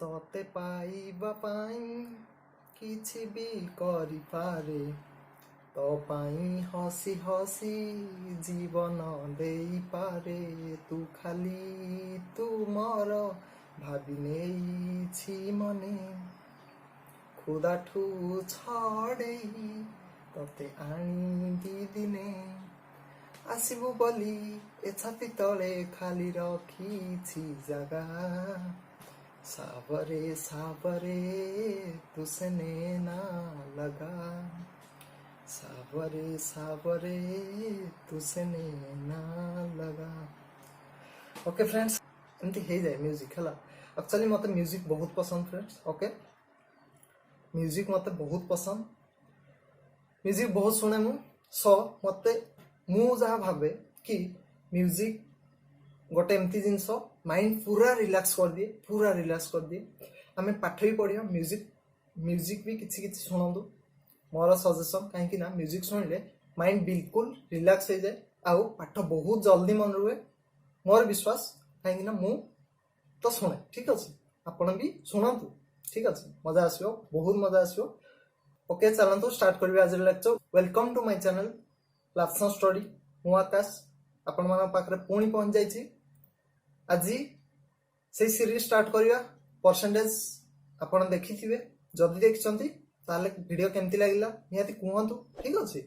तोते पाइबा पाई किछि भी करि पारे तो पाई हसी हसी जीवन देई पारे तू खाली तू मोर भाबी नेइछि मने खुदाठू छडेई तोते आनिबी दिने आसिबु बोली ए छाती तले खाली रखिछि जगा सावरे सावरे तुसने ना लगा सावरे सावरे तुसने ना लगा। ओके फ्रेंड्स एमती हो जाए म्यूजिक है एक्चुअली मत म्यूजिक बहुत पसंद फ्रेंड्स। ओके म्यूजिक मत बहुत पसंद म्यूजिक बहुत शुणे मु सो मत मु जहाँ भावे कि म्यूजिक गोटे एमती जिनस माइंड पूरा रिलैक्स कर दिए आम पाठ भी पढ़िया म्यूजिक भी किसी किसी शुणु मोर सजेसन कहीं म्यूजिक शुणिले माइंड बिल्कुल रिलैक्स हो जाए आउ पाठ बहुत जल्दी मन रुए मोर विश्वास कहीं मु तो शुणे ठीक अच्छे आपण भी शुणु ठीक अच्छे मजा आसो बहुत मजा आसो। ओके चलतु स्टार्ट करिवे आज lecture. Welcome to my channel लाफ्सन स्टडी मु आकाश आपण मान पाखरे पुणी पहुंच जाइछि। आज से सीरीज स्टार्ट करिया परसेंटेज आपण देखिथिबे जदी देखिसंती ताले वीडियो केमती लागिला निहाती कहंतु ठीक अछि।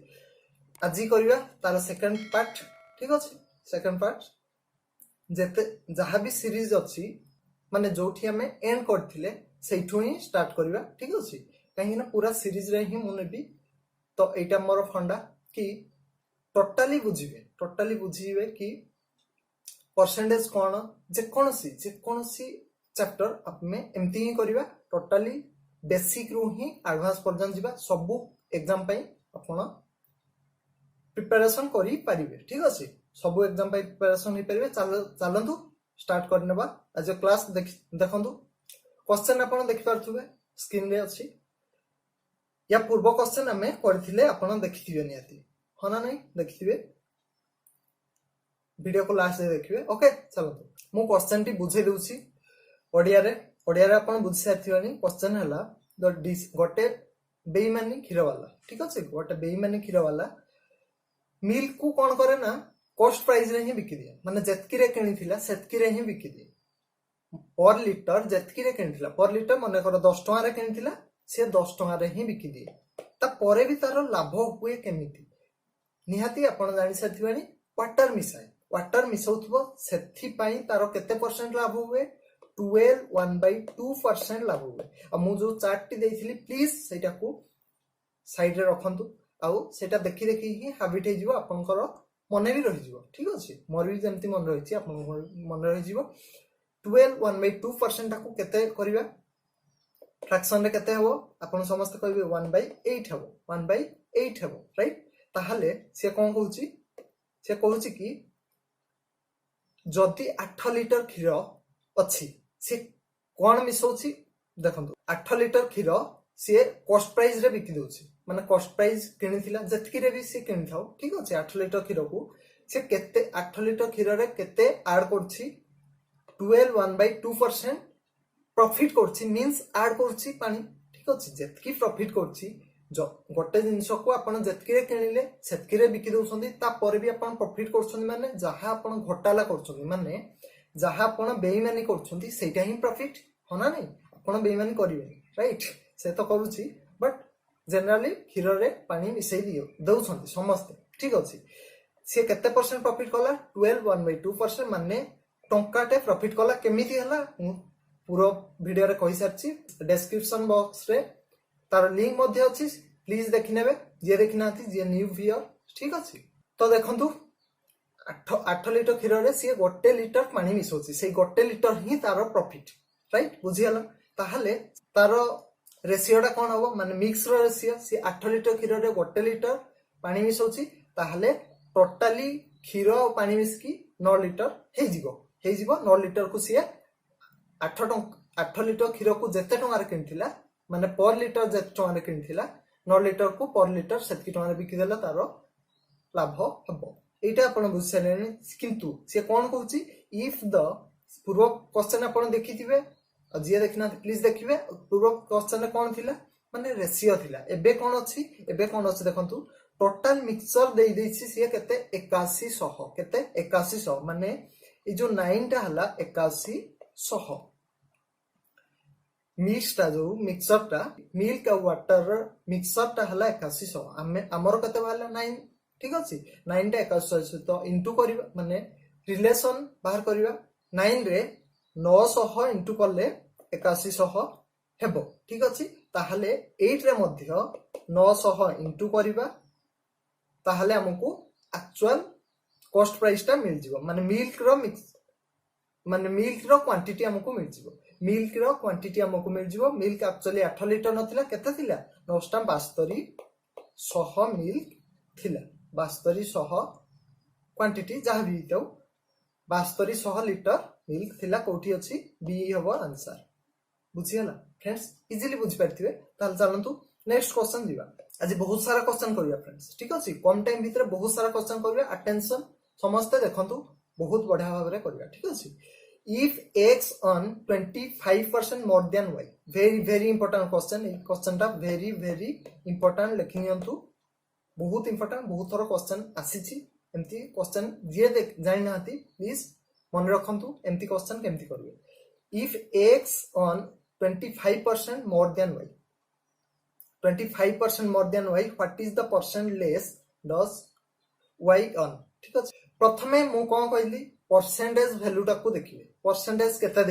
आज करिया तार सेकंड पार्ट ठीक अछि। सेकंड पार्ट जेते जहां भी सीरीज अछि माने जोठी हमें एंड करथिले सेठु ही स्टार्ट करिया ठीक अछि। कहीं ना पूरा सीरीज रे ही मुने भी तो एटा मोर फंडा कि टोटाली बुझिबे कि परसेंटेज कौन जेकोसी चैप्टर आमे एमती ही करिवा टोटाली बेसिक रु ही एडवांस पर्यंत जीवा सबु एग्जाम पई आपण प्रिपरेशन करि परिबे ठीक अछि। सबु एग्जाम पई प्रिपरेशन ही परिबे चलंतु स्टार्ट करनेबा। आज क्लास देखंतु क्वेश्चन आपण देखि पारथुबे स्क्रीन रे अछि या पूर्व क्वेश्चन आमे करथिले आपण देखिथिबे नियाती हो ना नहीं देखिथिबे वीडियो को लास्ट दे देखिए। ओके चलो मु क्वेश्चन टी बुझे दूची ओडिया रे आपण बुझी साथिबानी। क्वेश्चन हला गोटे बेईमानी क्षीर वाला ठीक अछि गोटे बेईमानी क्षीर वाला मिल्क को कोन करे ना कॉस्ट प्राइस रे ही बिकि दिए माने जेतकी रे किनिथिला सेतकी रे ही बिकि दिए पर लिटर जेतकी रे किनिथिला पर लिटर माने कर 10 टका रे किनिथिला से 10 टका रे ही बिकि दिए ता परे भी तार लाभ हुए केमिति निहाती आपण जानि साथिबानी वाटर मिसाउथबो सेथि पई तारो केते परसेंट लाभ हुए 12.1/2% लाभ हुए। आ मु जो चार्ट टी देइथिली प्लीज सेटा को साइड रे रखंतु आउ सेटा देखि देखि ही हैबिट हे जिवो आपनकर मने भी रहि जिवो ठीक अछि। मोर भी जेमति मन रहिछि आपन मन रहि जिवो 12.1/2% ताको केते करिवा फ्रैक्शन रे केते हबो आपन समस्त कहबे 1/8 हबो 1/8 हबो राइट। ताहाले से कोन कहूची कि जदि 8 लिटर क्षीर अच्छी सी कौन मिसौची देखंतु 8 लिटर क्षीर सी कॉस्ट प्राइस रे बिकि दोची माने कॉस्ट प्राइस किनिथिला जतकी रे भी सी किनिथाउ ठीक अछि। 8 लिटर क्षीर को से केते 8 लिटर क्षीर रे केते ऐड करछि 12.1/2% प्रॉफिट करछि मींस ऐड करछि पानी ठीक अछि। जतकी प्रॉफिट करछि गोटे जिनस को आपण जतकी रे किनिले सेतकी रे बिकि दोसंदी ता पर भी आपण प्रॉफिट करछंदी माने जहां आपण घोटाला करछंदी माने जहां आपण बेईमानी करछंदी सेटा ही प्रॉफिट होना नहीं आपण बेईमानी करिवे राइट से तो करूची बट जनरली क्षीर रे पानी मिसई दियो दउछंदी समस्त ठीक अछि। से केते परसेंट प्रॉफिट कला 12.1/2% माने टंकाटे प्रॉफिट कला केमिति हला पूरा वीडियो रे कहि सारची डिस्क्रिप्शन बॉक्स रे तार लिंक मध्ये अछि प्लीज देखि नेबे जे देखि नाथि जे न्यू व्यूअर ठीक अछि। तो देखंतु 8 लिटर क्षीर रे से 1 लिटर पानी मिसौची से 1 लिटर ही तार प्रॉफिट राइट बुझियाला। ताहाले तार रेशियोटा कोन हबो माने मिक्स रो रेशियो से 8 लिटर क्षीर रे 1 लिटर पानी मिसौची ताहाले टोटली क्षीर और पानी मिसकी 9 लिटर हे जिवो 9 लिटर को से 8 लिटर क्षीर को जेते टंगा रे किनथिला माने पर लिटर जेते टंगा रे किनथिला 9 लिटर को पर लिटर सेतकी टंगा रे बिकि देला तारो लाभ हबो एटा आपण बुझसलेनी। किंतु से कोन कहूची इफ द पूर्व क्वेश्चन आपण देखिथिबे जी देखना प्लीज देखिए पूर्व क्वेश्चन रे कोन थिला माने रेशियो थिला एबे कोन अछि देखंतु टोटल मिक्सचर दे देछि सिए केते 8100 केते 8100 माने ए जो 9 टा हला 8100 मिक्सटा जो मिक्सर टा मिल्क और वाटर मिक्सर टा हला 8100 हमर कते भाला 9 ठीक अछि 9 टा 8100 तो इनटू करिबा माने रिलेशन बाहर करिबा 9 रे 900 इनटू करले 8100 हेबो ठीक अछि ताहले 8 रे मध्य 900 इनटू करिबा ताहले हमकु एक्चुअल कॉस्ट प्राइस टा मिल जिवो माने मिल्क रो मिक्स माने मिल्क रो क्वांटिटी हमकु मिल जिवो मिल्क रो क्वांटिटी हमकु मिल जिवो मिल्क एक्चुअली 8 लीटर नथिला केते थिला 972 मिल्क थिला 72 क्वांटिटी जहा भी तो 72 लीटर मिल्क थिला कोठी अछि बी हबो आंसर बुझियला फ्रेंड्स इजीली बुझि पारथिबे ताल चलंतु नेक्स्ट क्वेश्चन दिबा आज बहुत सारा क्वेश्चन करिया फ्रेंड्स ठीक अछि कम टाइम भीतर बहुत सारा क्वेश्चन करिया अटेंशन समस्त देखंतु बहुत बढ़िया भाबरे करिया ठीक अछि if x on 25% more than y very important question A question टा very important लिखियंतु बहुत इंपोर्टेंट बहुत थोरो क्वेश्चन आसीछि एमती क्वेश्चन जे देख जानि नाती प्लीज मन रखंतु एमती क्वेश्चन केमती करिवे if x on 25% more than y 25% more than y what is the percent less does y on ठीक अछि प्रथमे मु कोन कहली परसेंटेज वैल्यू टाको देखिए परसेंटेज केते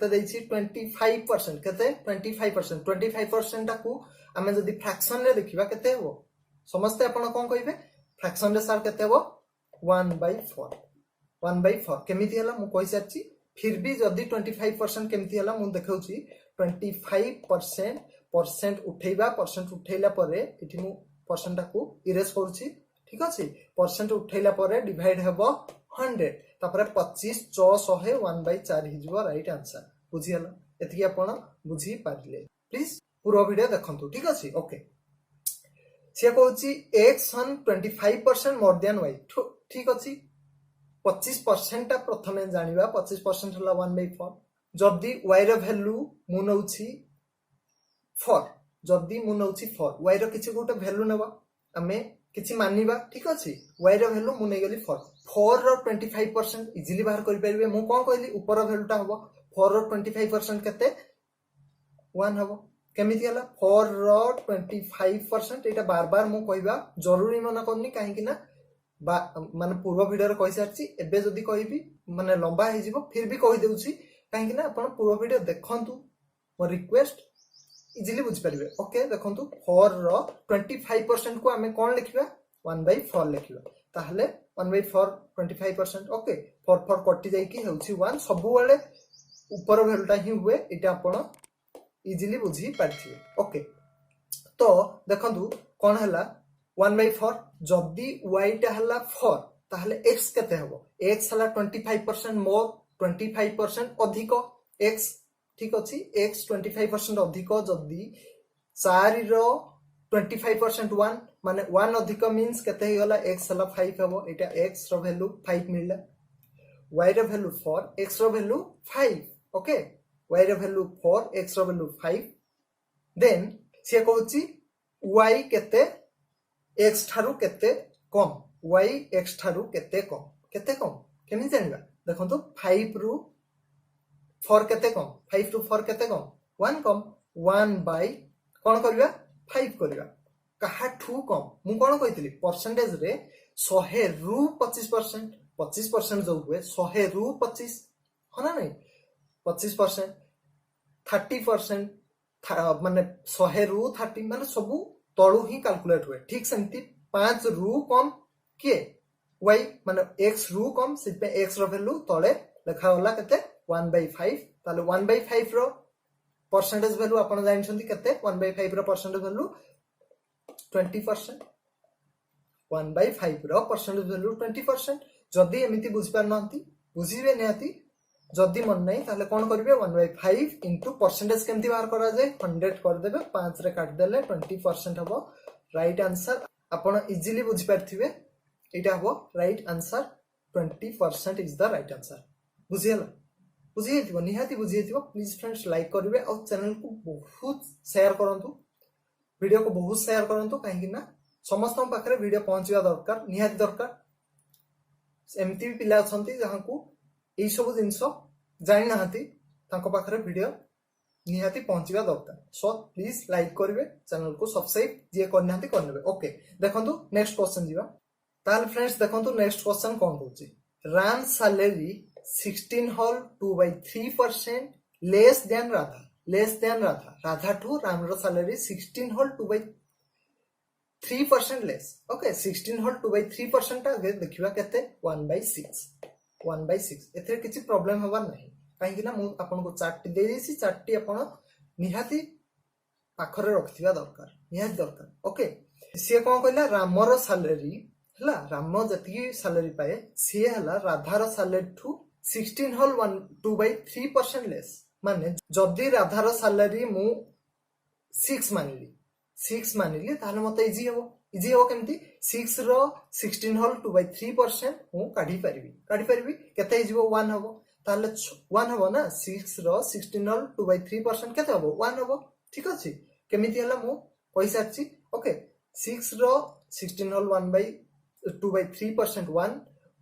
देछि 25% केते 25% टाको हमें जदी फ्रैक्शन रे देखिबा केते हो समस्त आपण कोन कहिबे फ्रैक्शन रे सर केते हो 1/4 केमिति हला मु कहि सारछि फिर भी जदी 25% केमिति हला मु देखौछि 25% उठैला परे इठी मु परसेंट टाको इरेज करूछि ठीक अछि परसेंट उठैला परे डिवाइड हेबो 100 तापर 25 600 1/4 हिजबो राइट आंसर बुझियला एतिकी आपण बुझी पारले प्लीज पूरा वीडियो देखंतु ठीक अछि ओके से कहूची x on 25% more than y ठीक अछि 25% ता प्रथमे जानिबा 25% हला 1/4 जदी y रो वैल्यू मु नउछि 4 जदी मु नउछि 4 y रो किछि गोटे वैल्यू नेबा हमें किछि मानिबा ठीक अछि y रो वैल्यू मु नै गेली 4 रो 25% इजीली बाहर करि परिबे मु कोन कहली ऊपर रो वैल्यू ता हबो 4 रो 25% केते 1 हबो केमिति हला 4 रो 25% एटा बार बार मु कहबा जरूरी मना करनी काहे कि ना माने पूर्व वीडियो रे कहि सारछि एबे जदी कहबी माने लंबा हे जिवो फिर भी कहि देउछि काहे कि ना आपण पूर्व वीडियो देखंतु मोर रिक्वेस्ट इजीली बुझ परिबे ओके देखंतु 4 रो 25% को हमें कोन लिखिबा 1/4 लिखिबा ताहले 1/4 25% ओके 4 कटि जाई कि हेउछि 1 सब वाले ऊपर वैल्यूटा ही हुए एटा आपण इजीली बुझी पारथिबे ओके तो देखंतु कोन हला 1/4 जदी y टा हला 4 ताहले x केते हबो x हला 25% मोर 25% अधिक x ठीक अछि x 25% अधिक जदी 4 रो 25% 1 माने 1 अधिक मींस केते ही होला x हला 5 हबो एटा x रो वैल्यू 5 मिलला y रो वैल्यू 4 x रो वैल्यू 5 ओके y रो वैल्यू 4 x रो वैल्यू 5 देन से कहूची y केते x थारु केते कम y x थारु केते कम केमि जानिबा देखंतु 5 रु 4 केते कम 5 रु 4 केते कम 1 कम 1 बाय कोन करबा 5 करबा काहाठू कम मु कोन कहितली परसेंटेज रे 100 रु 25% जो हुए 100 रु 25 हना नहीं 25% 30% माने 100 रु 30 माने सब तळु ही कैलकुलेट हुए ठीक सेमती 5 रु कम के y माने x रु कम से पे x रो वैल्यू तळे लिखा होला केते 1/5 ताले 1/5 रो परसेंटेज वैल्यू आपण जानि छथि केते 1/5 रो परसेंटेज वैल्यू 20% 1/5 रो परसेंटेज वैल्यू 20% जदी एमिति बुझ पार नंती बुझिबे नेती जदी मन नै ताले कोन करिवे 1/5 इनटू परसेंटेज केमति बाहर करा जाय 100 कर देबे 5 रे काट देले 20% हबो राइट आंसर आपण इजीली बुझ पारथिबे एटा हबो right answer 20% is the right answer बुझियला बुझी थी निहाती बुझी थी प्लीज फ्रेंड्स लाइक करेंगे और चैनल को बहुत शेयर करूँ वीडियो को बहुत शेयर करूँ कहीं समस्त पाखे वीडियो पहुंचा दरकार निहाती दरकार एमती भी पिला अच्छा जहाँ को यही सब जिन जानी ना पाखे वीडियो निहाती पहुंचा दरकार सो प्लीज लाइक करेंगे चैनल को सब्सक्राइब जी करना ओके देखो नेक्स्ट क्वेश्चन जीवा ताल फ्रेंड्स देखो नेक्स्ट क्वेश्चन कौन कौन Ram salary 16 whole 2/3% less than Radha Radha to Ram salary 16 whole 2/3% less okay 16 whole 2/3% आगे देखिबा केते 1/6 एथे किछि प्रॉब्लम हवा नहीं कहीं ना मु आपन को चार्ट दे देसी चार्ट आपन निहाती पाखरे रखथिबा दरकार ओके सी कौन कहला रामर सैलरी हला राम जति सैलरी पाए सी हला राधार सैलरी ठू 16 होल 2/3% लेस माने जदि राधार सैलरी मु 6 मानिली ताले मते इजी हो केमती 6 रो 16 होल 2/3% मु काढी परिबी केते हिजबो 1 हबो ताले 1 हबो ना 6 रो 16 होल 2/3% केते हबो 1 हबो ठीक अछि केमिति हला मु पैसा अछि ओके 6 रो 16 होल 2/3%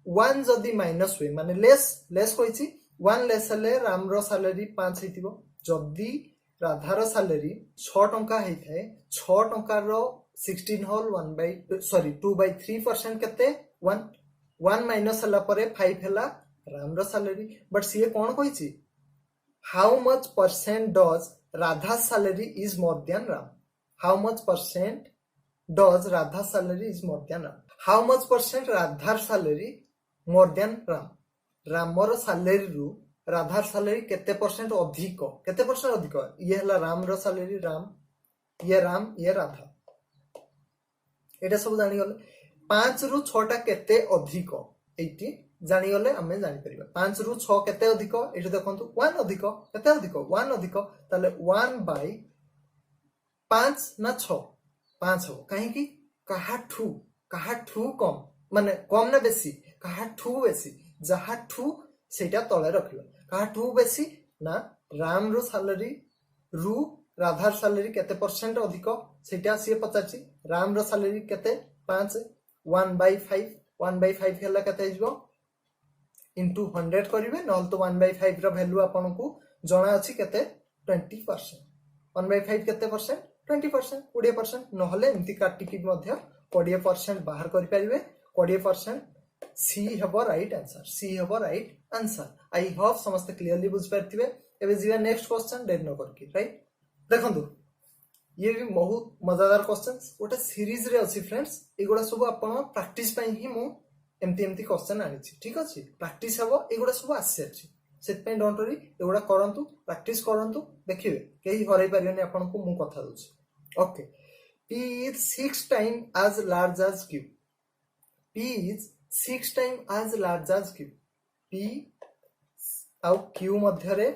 1 जदि माइनस हुए माने लेस कहिछि 1 लेस हले राम रो सैलरी 5 हेतिबो जदि राधार सैलरी 6 टंका हेइथाय 6 टंका रो 16 होल 2/3% केते 1 माइनस हला परे 5 हला राम रो सैलरी बट सी कोन कहिछि how much percent does Radha salary is more than Ram how much percent does Radha salary is more than Ram how much percent राधार सैलरी मोर देन राम रामर सैलरी रु राधार सैलरी केते परसेंट अधिक ये हला राम रो सैलरी राम ये राधा एटा सब जानि गले 5 रु 6 टा केते अधिक एटी जानि गले हमें जानि परिबा 5 रु 6 केते अधिक एटी देखंतु 1 अधिक केते अधिक 1 अधिक ताले 1/5 ना 6 5 हो काहे की काहा ठू कम माने कम ना बेसी काहा ठू बेसी जहा ठू सेटा तळे रखिबा काहा ठू बेसी ना राम रो सैलरी रु राधार सैलरी केते परसेंट अधिक सेटा से पचाची राम रो सैलरी केते 5 1/5 हला केते हिजबो इनटू 100 करिवे नल तो 1/5 रो वैल्यू आपन को जणा अछि केते 20% 1/5 केते परसेंट 20% 20% नहले एमती काटी की मध्य 20% बाहर करि परिवे 20% सी हबो राइट आंसर आई होप समस्त क्लियरली बुझ पारथिबे एबे जीवा नेक्स्ट क्वेश्चन डेट न करके राइट देखंतु ये भी बहुत मजेदार क्वेश्चंस गोटे सीरीज रे अछि फ्रेंड्स एगुडा सब आपण प्रैक्टिस पई ही मु एमती क्वेश्चन आनी छी ठीक अछि प्रैक्टिस हबो एगुडा सब आसी अछि सेट पे डोंट वरी एगुडा करंतु प्रैक्टिस करंतु देखिबे केही हरै परियने आपण को मु कथा दोछि okay p is 6 times as large as q p is 6 times as large as q p आउ q मध्य रे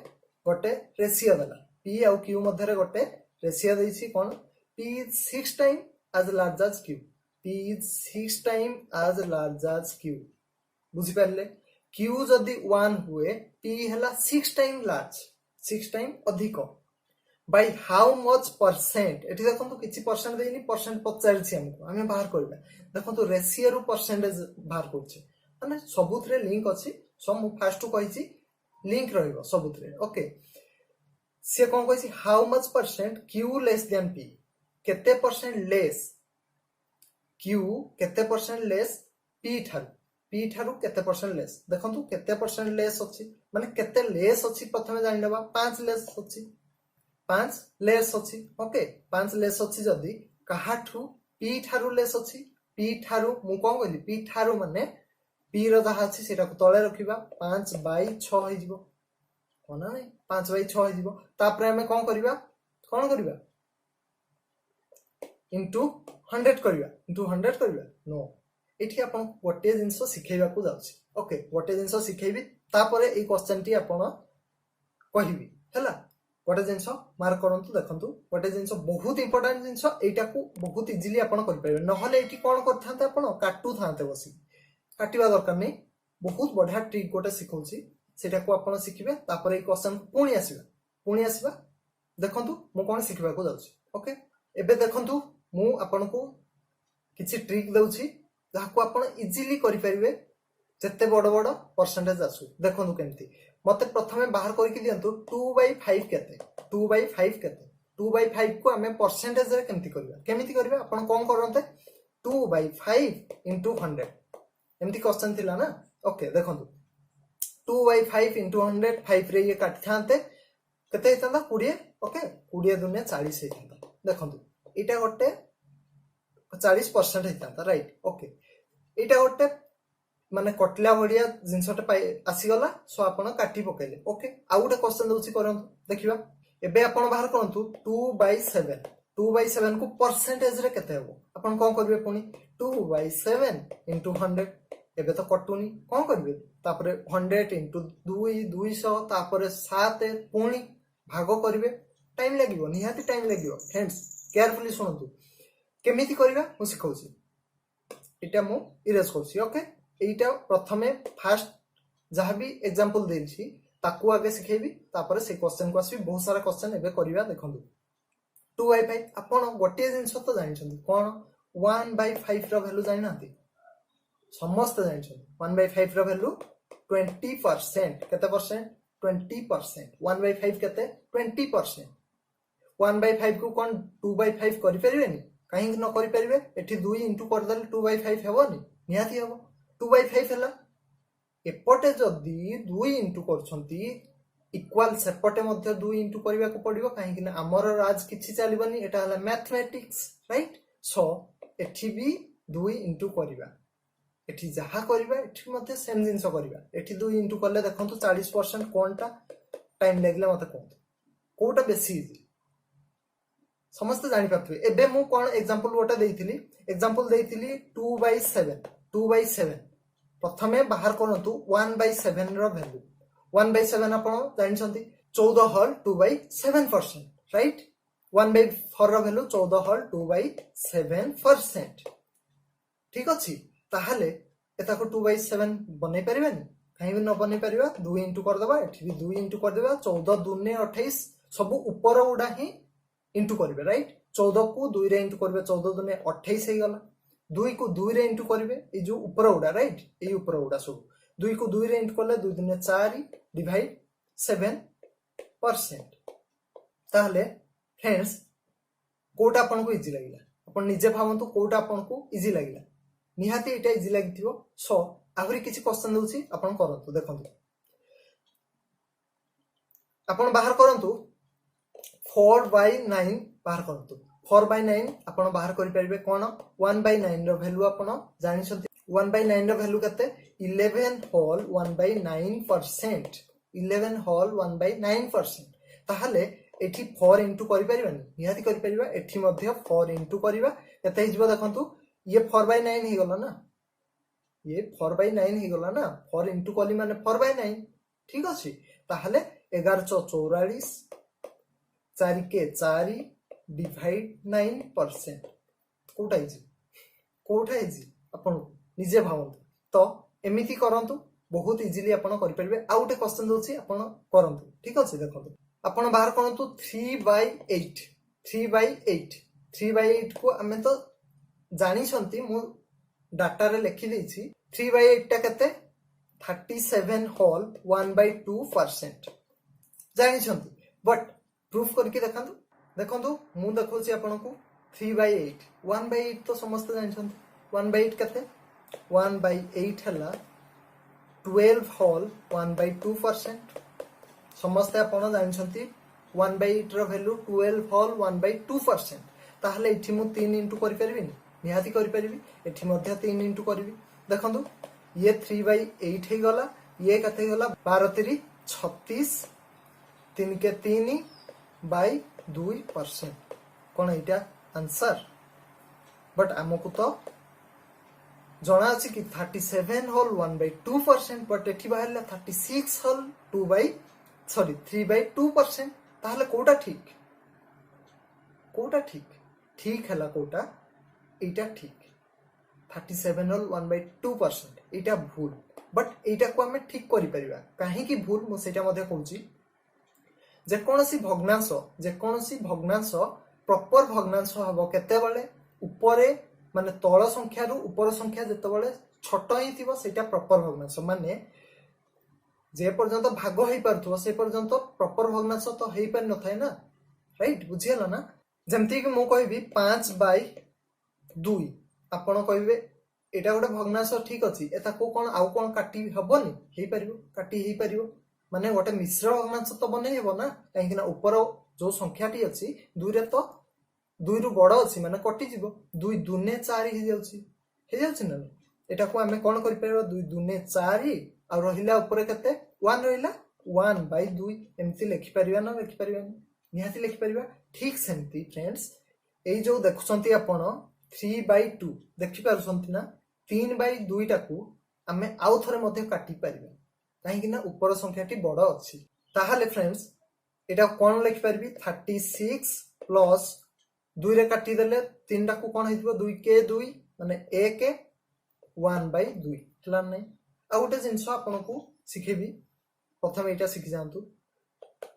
गोटे रेशियो देला p आउ q मध्य रे गोटे रेशियो देछि कोन p is 6 times as large as q p is 6 times as large as q बुझि परले q जदी 1 हुए p हला 6 टाइम लार्ज 6 टाइम अधिक बाय हाउ मच परसेंट एठी देखो तो किछि परसेंट देनी परसेंट पचार छी हमको हमें बाहर करबा देखो तो रेशियो रो परसेंटेज बाहर करछि माने सबुतरे लिंक अछि सो मु फास्ट टू कहि छी लिंक रहइबो सबुतरे ओके से कोन कहि छी how much percent q less than p केते परसेंट लेस q केते परसेंट लेस p ठारू केते परसेंट लेस देखंतु केते परसेंट लेस अछि माने केते लेस अछि प्रथमे जानि लेबा 5 लेस अछि 5 लेस अछि ओके 5 लेस अछि जदी काहाठू p ठारू लेस अछि p ठारू मु कोन कहली p ठारू माने p रो जहा अछि सेटा को तळे रखिबा 5/6 होई जिवो कोना नै 5/6 होई जिवो तापरे हमें कोन करिबा इनटू 100 करिबा नो एठी आपण गोटे जिंसो सिखैबा को जाउछि ओके गोटे जिंसो सिखैबी तापरे ए क्वेश्चन टी आपण कहिबी हला गोटे जिंसो मार्क करंतु देखंतु गोटे जिंसो बहुत इंपोर्टेंट जिंसो एटा को बहुत इजीली आपण कर परबे नहले एठी कोन करथांते आपण काटू थांते बसी काटिबा दरकार नै बहुत बढ़िया ट्रिक गोटे सिखौछि सेटा को आपण शिखिबे तापर ए क्वेश्चन पुणी आसीबा देखंतु मु कोन शिखिबा को जाउछि ओके एबे देखंतु मु आपण को किछि ट्रिक दउछि जहा को आपण इजीली करि परिबे जत्ते बड़ बड़ परसेंटेज आसु देखंतु केमती मते प्रथमे बाहर करके दियंतु 2/5 केते 2/5 केते 2/5 को हमें परसेंटेज रे केमती करबा आपण कोन करनते 2/5 into 100 एमती क्वेश्चन थिला ना ओके देखंतु 2/5 into 100 5 रे ये काट थांते केते हितंदा 20 ओके 20 दुने 40 हितंदा देखंतु एटा गोटे 40% हितंदा राइट ओके एटा गोटे माने कटला भडिया जिंसटे पाई आसी गला सो आपण काटी पकेले ओके आ गोटे क्वेश्चन दोछि करंतु देखिबा एबे आपण बाहर करंतु 2/7 को परसेंटेज रे केते हेबो आपण कोन करबे पुनी 2/7 into 100 एबे तो कटुनी कोन करबे तापरे 100 into 2 200 तापरे 7 पुनी भाग करबे टाइम लागिवो निहाती टाइम लागिवो फ्रेंड्स केयरफुली सुनंतु केमिति करबा मु सिखौछि एटा मु इरेज करछि ओके एटा प्रथमे फास्ट जहां भी एग्जांपल देछि ताकू आगे सिखेबी तापर से क्वेश्चन को आसी बहुत सारा क्वेश्चन एबे करबा देखंतु 2/5 आपण गोटे जिंस तो जानि छथि कोन 1/5 रो वैल्यू जानि नाथि समस्त जानि छथि 1/5 रो वैल्यू 20% केते परसेंट 20% 1/5 केते 20% 1/5 को कोन 2/5 करि परिबेनी काहे न करि परिबे एठी 2 इंटू कर दले 2/5 हेबोनी निहाती हेबो 2/5 हला एपटे जदी 2 इंटू करछंती इक्वल सेपटे मध्ये 2 इंटू करबा को पड़िबो काहे कि हमर राज किछि चलिबनी एटा हला मैथमेटिक्स राइट सो एठी भी 2 इंटू करबा एठी जहा करबा एठी मध्ये सेम जिंस करबा एठी 2 इंटू करले देखंतु 40% कोनटा टाइम लागले मते कोन कोटा बेसी इजी समस्त जानि पाथबे एबे मु कोन एग्जांपल गोटा देइथिली एग्जांपल देइथिली 2/7 प्रथमे बाहर करंतु 1/7 रो वैल्यू 1/7 आपण जानि छथि 14 होल 2/7% राइट 1/4 रो वैल्यू 14 होल 2/7% ठीक अछि ताहाले एता को 2/7 बनै परिबानी काहे भी न बनै परिबा 2 इंटू कर देबा एठी भी 2 इंटू कर देबा 14 दुने 28 सब ऊपर उडा ही इंटू करबे राइट 14 को 2 रे इंटू करबे 14 दुने 28 हे गला 2 को 2 रे इंटू करबे ए जो ऊपर उडा राइट ए ऊपर उडा सब 2 को 2 रे इंटू करले 2 दुने 4 डिवाइड 7% ताहले फ्रेंड्स कोटा आपन को इजी लागिला अपन निजे भावंतु कोटा आपन को इजी लागिला निहाती एटा इजी लागिथिबो सो आहुरी किछि क्वेश्चन दोछि आपन करंतु देखंतु आपन बाहर करंतु 4/9 बाहर करंतु 4/9 आपन बाहर करि परिबे कोन 1/9 रो वैल्यू आपन जानि छथि 1/9 रो वैल्यू कते 11 होल 1/9% 11 होल 1/9% ताहाले एठी 4 इंटू करि परिबानी निहाती करि परिबा एठी मध्ये 4 इंटू करिबा कते हिजबो देखंतु ये 4/9 ही गला ना ये 4/9 ही गला ना 4 इंटू कली माने 4/9 ठीक अछि ताहाले 1144 4 के 4 डिवाइड 9% कोठा इजी अपन निजे भावंतु तो एमिति करंतु बहुत इजीली अपन करि परिबे आउटे क्वेश्चन दोछि अपन करंतु ठीक अछि देखंतु अपन बाहर करंतु 3/8 3/8 को हमें तो जानी छंती मु डाटा रे लिखि देछि 3/8 टा कते 37 होल 1/2% जानी छंती बट प्रूफ करके देखंतु मु देखौछि आपन को 3/8 1/8 तो समस्त जानि छंती 1/8 कते 1/8 हला 12 होल 1/2% समस्त आपन जानि छंती 1/8 रो वैल्यू 12 होल 1/2% ताहले इठी मु 3 इंटू करि परबिनी निहाती करि परिबी एठी मध्ये 3 इंटू करबी देखंतु ये 3/8 हे गला ये कते गला 12 3 36 3 के 3/2% कोन एटा आंसर बट हमकु तो जणा अछि कि 37 होल 1/2% बट एठी बाहरला 36 होल 3/2% ताहले कोटा ठीक हला कोटा एटा ठीक 37 होल 1/2%, एटा भूल, बट एटा को हमें ठीक करि परिबा। काहे कि भूल मु सेटा मध्ये कहूची, जे कोनोसी भग्नांश प्रॉपर भग्नांश हबो केते बेले ऊपरे माने तळ संख्या रु ऊपर संख्या जते बेले छोट ही थिबो सेटा प्रॉपर भग्नांश, माने जे पर्यंत भाग होई परथो से पर्यंत प्रॉपर भग्नांश तो हेई पर न थाय ना, राइट? बुझियला ना? जेमति कि मु कहबी 5/2, आपण कहबे एटा गोटे भग्नांश ठीक अछि, एता को कोन आउ कोन काटी हबोनी, हेई परिबो, काटी हेई परिबो, माने गोटे मिश्र भग्नांश तो बनै हेबो ना, काहे कि ना ऊपर जो संख्याटी अछि 2 रे तो 2 रु बड़ अछि माने कटि जिवो, 2 दुने 4 हे जाउछि ना। एटा को हमें कोन करि परबो, 2 दुने 4 आ रहिला ऊपर केते 1 रहिला 1/2, एमति लिखि परिबा ना, लिखि परिबा निहाती लिखि परिबा। ठीक सेमति फ्रेंड्स एई जो देखुसंती आपण 3/2 देखि पारुसंती ना, 3/2 टाकू हमें आउ थरे मध्ये काटि परिबा, काहे कि ना ऊपर संख्याटी बड़ अछि। ताहाले फ्रेंड्स एटा कोन लिखि परबी, 36 प्लस 2 रे काटी देले 3 टाकू कोन हेतिबो, 2 के 2 माने 1 1/2 हला नै। आ गोटे जिंस आपन को सिखेबी, प्रथम एटा सिखि जानतु,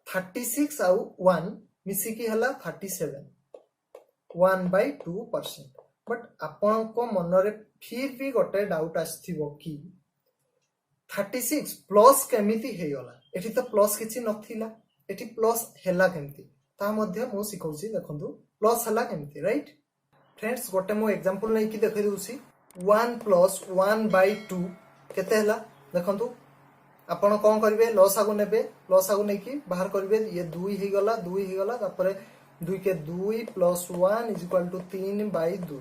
36 आउ 1 मिसी की हला 37, 1/2%। बट आपन को मन रे फिर भी गोटे डाउट आस्थिबो कि 36 प्लस केमिति हे गला, एठी तो प्लस किछि नथिला, एठी प्लस हेला केमिति ता मध्ये मु सिखौछि। देखंतु प्लस हला केमिति, राइट फ्रेंड्स? गोटे मु एग्जांपल नै कि देखै दोछि, 1 प्लस 1/2 केते हला देखंतु। आपण कोन करिवे, लसागु नेबे, लसागु नै कि बाहर करिवे, ये 2 हे गला, 2 हे गला, तापरे 2 के 2 प्लस 1 = 3/2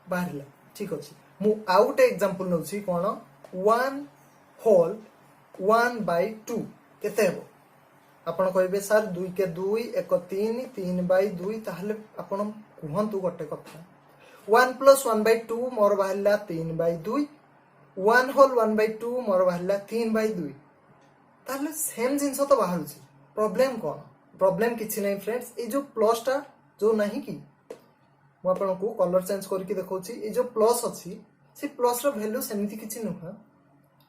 बाहरला। ठीक अछि, मु आउट एग्जांपल नउछि कोन, 1 होल 1/2 केते हेबो। आपण कहिबे सर 2 के 2 1 3 3/2, ताहले आपण कहंतु गोटे कथा, 1 प्लस 1/2 मोर बाहरला 3/2, 1 होल 1/2 मोर बाहरला 3/2, ताहले सेम जिंस तो बाहरुछि। प्रॉब्लम कोन? प्रॉब्लम किछि नै फ्रेंड्स, ए जो प्लस टा जो नाही कि मु आपण को कलर चेंज करके देखौछि, ए जो प्लस अछि से प्लस रो वैल्यू सेमिति किछि नुहा।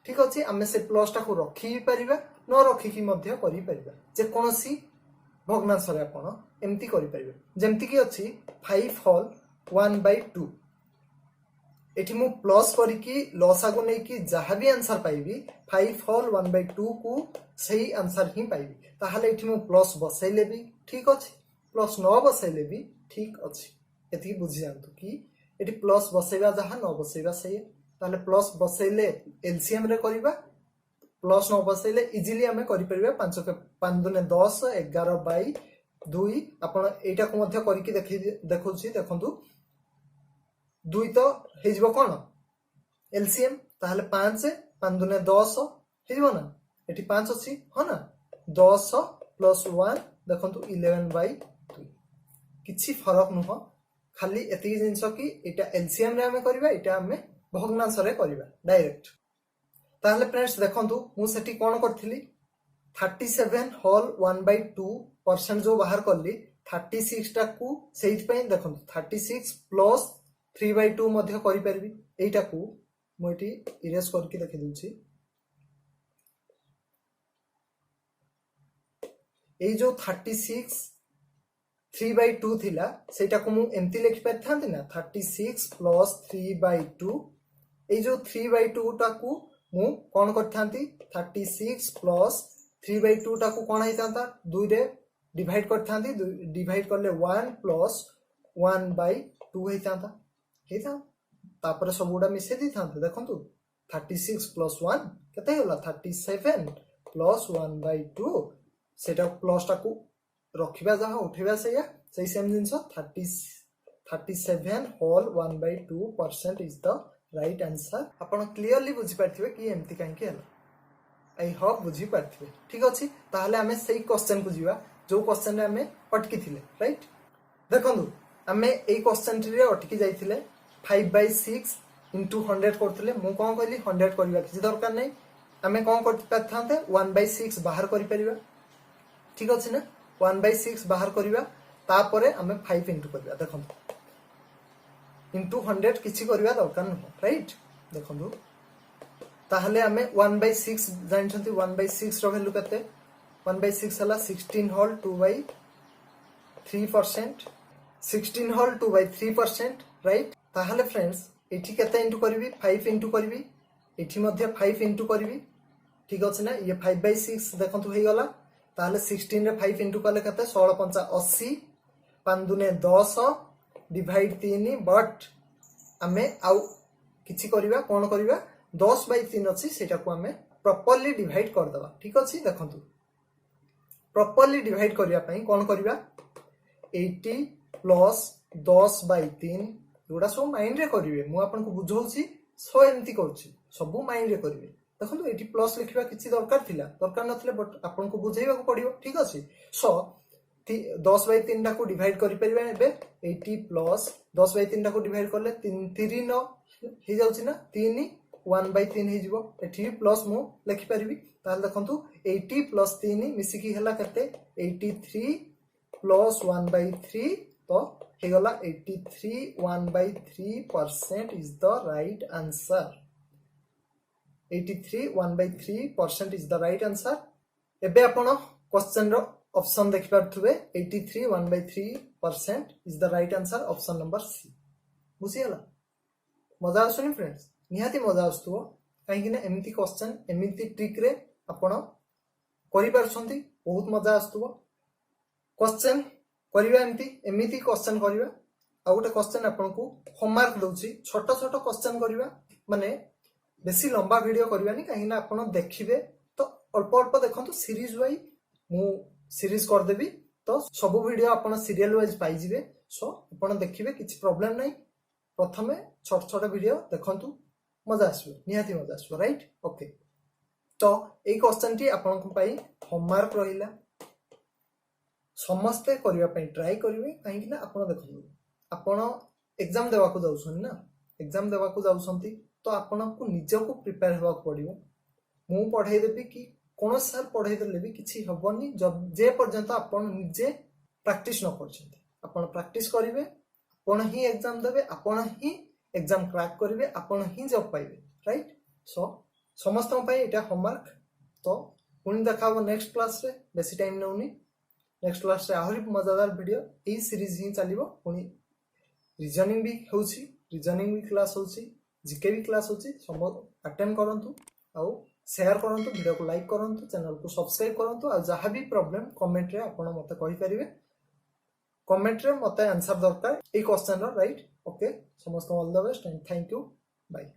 ठीक अछि, हमें से प्लस टा को रखि परिबा, न रखि कि मध्य करि परिबा, जे कोनोसी भग्नांश रे आपण एम्ति करि परिबा। जेमति कि अछि 5 होल 1/2, एठी मु प्लस करी कि लसागु नै कि जहा भी आंसर पाइबी 5 होल 1/2 को सही आंसर ही पाइबी, ताहाले एठी मु प्लस बसैले भी ठीक अछि, प्लस न बसैले भी ठीक अछि। एति बुझि जानतु कि एठी प्लस बसैबा जहा न बसैबा सही, ताहाले प्लस बसैले एलसीएम रे करिबा, प्लस न बसैले इजीली हमें करि परिबा। 5 के 5 दुने 10 11/2, आपण एटा को मध्य करी कि देखौछि। देखंतु 2 तो हे जिवो कोन एलसीएम, ताहाले 5 5 दुने 10 हे जिवो ना, एठी 5 अछि हो ना, 10 प्लस 1 देखंतु 11/2, किछि फरक नुह, खाली एति जिंस कि एटा एलसीएम रे हमें करिबा, एटा हमें भग्नांश रे करिबा डायरेक्ट। ताहले फ्रेंड्स देखंतु मु सेठी कोन करथिली, 37 होल 1/2% जो बाहर करली, 36 टा को सेहि पय देखंतु 36 प्लस 3/2 मध्य करि परबी। एटा को मु एठी इरेज करके देखि दूची, ए जो 36 3/2 थिला सेटा को मु एम्ति लिखि परथांती ना, 36 प्लस 3/2, ए जो 3/2 टा को मु कोन करथांती, 36 प्लस 3/2 टा को कोन हेतांता 2 रे डिवाइड करथांती, डिवाइड करले 1 प्लस 1/2 हेतांता, हेता तापर सबुडा मिसे दिथांते। देखंतु 36 प्लस 1 केते होला, 37 प्लस 1/2, सेटा प्लस टा को रखिबा जहा उठेबा सही सेम जिंस 37 whole 1/2% is the right answer. आपण क्लियरली बुझी पारथिबे कि एम्ति काहे के हला, आई होप बुझी पारथिबे। ठीक अछि, ताहले हमें सही क्वेश्चन को जीवा जो क्वेश्चन रे हमें अटकी थिले, राइट? देखंतु हमें ए क्वेश्चन रे अटकी जाइथिले 5/6 into 100 करथिले, मु कोन कहली 100 करबा किछि दरकार नै, हमें कोन कर पाथांते 1/6 बाहर करि परिबा। ठीक अछि ना, 1/6 बाहर करिबा, तापरे हमें 5 into करिबा। देखंतु इंटू 100 किसी करवा दरकार नुह राइट देखो ताहले आमे 1/6 जानछंती 1/6 रो वैल्यू कते 1/6 हला 16 होल 2/3% 16 होल 2/3% राइट ताहले फ्रेंड्स एठी केते इंटू करबी 5 इंटू करबी एठी मध्ये 5 इंटू करबी ठीक अछि ना ये 5/6 देखंतु हे गला ताहले 16 रे 5 इंटू कले केते 16 5 80 5 दुने 10 डिवाइड 3 बट आमे आउ किछि करबा कोन करबा 10/3 अछि सेटा को आमे प्रॉपर्ली डिवाइड कर दबा ठीक अछि देखंतु प्रॉपर्ली डिवाइड करिया पई कोन करबा 80 प्लस 10/3 एगुडा सब माइंड रे करिवे मु आपन को बुझौछि सो एमती करछि सब माइंड रे करिवे देखंतु 80 प्लस लिखिबा किछि दरकार नथिले बट आपन को बुझेइबा को पड़ियो ठीक अछि सो 10/3 टा को डिवाइड करि परिबा एबे 80 प्लस 10/3 टा को डिवाइड करले 3 9 हे जाउछि ना 3 1/3 हे जिवो एठी प्लस मु लिखि परिबी ताल देखंतु 80 प्लस 3 मिसी की हला कते 83 प्लस 1/3 तो हे गला 83 1/3% is the right answer 83 1/3% is the right answer एबे आपण क्वेश्चन रो ऑप्शन देखि पारथुबे 83 1/3% is the right answer option number C बुझियला मजा आसुनी फ्रेंड्स निहाती मजा आसुथो काहे कि ना एमिति क्वेश्चन एमिति ट्रिक रे आपण करि पारछंती बहुत मजा आसुथो क्वेश्चन करिवा एमिति क्वेश्चन करिवा आ गोटे क्वेश्चन आपन को होमवर्क दउची छोट छोट क्वेश्चन करिवा माने बेसी लंबा वीडियो करिवानी काहे ना आपण देखिबे तो अल्प अल्प देखंतु सीरीज वाई मु सीरीज कर देबी तो सब वीडियो आपण सीरियल वाइज पाई जिवे सो आपण देखिबे किछि प्रॉब्लम नै प्रथमे छोट छोट वीडियो देखंतु मजा आसबो निहाती मजा आसबो राइट ओके तो ए क्वेश्चन टी आपण को पाई होमवर्क रहिला समस्ते करिवा पई ट्राई करिवे काहे कि ना आपण देखंतु आपण एग्जाम देवा को जाउछन ना एग्जाम देवा को जाउछंती तो आपण को निज को प्रिपेयर होवा पड़ियो मु पढाई देबी कि कोन साल पढाई देले भी किछि हबनी जब जे पर्यंत आपण निजे प्रैक्टिस न करछंती आपण प्रैक्टिस करिवे आपण ही एग्जाम देबे आपण ही एग्जाम क्रैक करिवे आपण ही जॉब पाइबे राइट सो समस्त पई एटा होमवर्क तो पुनी देखाबो नेक्स्ट क्लास रे बेसी टाइम नउनी नेक्स्ट क्लास रे आहुरी मजादार वीडियो ए सीरीज ही चलिबो पुनी रीजनिंग भी होउची रीजनिंग भी क्लास होउची जीके भी क्लास होउची सब अटेंड करंतु आ शेयर करंतु वीडियो को लाइक करंतु चैनल को सब्सक्राइब करंतु आ जहां भी प्रॉब्लम कमेंट रे आपण मते कहि परिबे कमेंट रे मते आंसर दरकार ए क्वेश्चन रो राइट ओके समस्त all the best and thank you bye.